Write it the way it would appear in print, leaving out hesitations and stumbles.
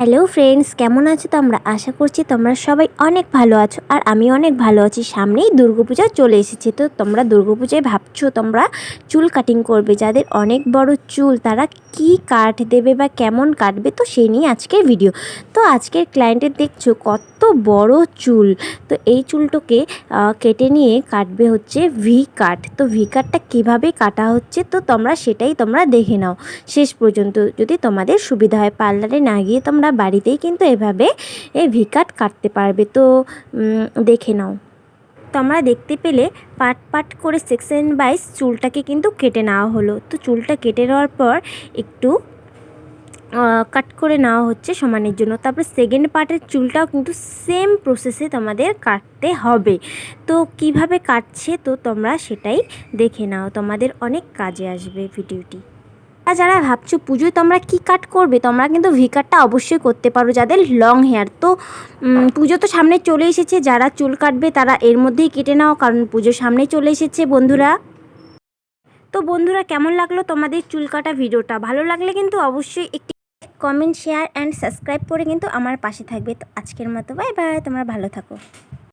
Hello friends, কেমন আছো তোমরা? আশা করছি তোমরা সবাই অনেক ভালো আছো আর আমি অনেক ভালো আছি। সামনেই দুর্গাপূজা চলে এসেছে, তো তোমরা দুর্গাপূজায় ভাবছো তোমরা চুল কাটিং করবে। যাদের অনেক বড় চুল তারা কি কাট দেবে বা কেমন কাটবে, তো সেই নিয়ে আজকের ভিডিও। তো আজকের ক্লায়েন্টের দেখছো কত বড় চুল, তো এই চুলটাকে কেটে নিয়ে কাটবে হচ্ছে ভি কাট। তো ভি কাটটা কীভাবে কাটা হচ্ছে তো সেটাই তোমরা দেখে নাও শেষ পর্যন্ত, যদি তোমাদের সুবিধা হয়। পার্লারে না গিয়ে তোমরা বাড়িতেই কিন্তু এভাবে ভি কাট কাটতে পারবে। তো দেখে নাও। তোমরা দেখতে পেলে পাট পাট করে সেকশন ওয়াইজ চুলটাকে কিন্তু কেটে নেওয়া হলো। তো চুলটা কেটে নেওয়ার পর একটু কাট করে নেওয়া হচ্ছে সমানের জন্য। তারপর সেকেন্ড পার্টের চুলটাও কিন্তু সেম প্রসেসে তোমাদের কাটতে হবে। তো কিভাবে কাটছে তো তোমরা সেটাই দেখে নাও, তোমাদের অনেক কাজে আসবে ভিডিওটি। আর যারা ভাবছো পুজোয় তোমরা কী কাট করবে, তোমরা কিন্তু ভি কাটটা অবশ্যই করতে পারো যাদের লং হেয়ার। তো পুজো তো সামনে চলে এসেছে, যারা চুল কাটবে তারা এর মধ্যেই কেটে নাও, কারণ পুজো সামনে চলে এসেছে বন্ধুরা। তো বন্ধুরা, কেমন লাগলো তোমাদের চুল কাটা ভিডিওটা? ভালো লাগলে কিন্তু অবশ্যই একটি কমেন্ট, শেয়ার অ্যান্ড সাবস্ক্রাইব করে কিন্তু আমার পাশে থাকবে। তো আজকের মতো বাই বাই, তোমরা ভালো থাকো।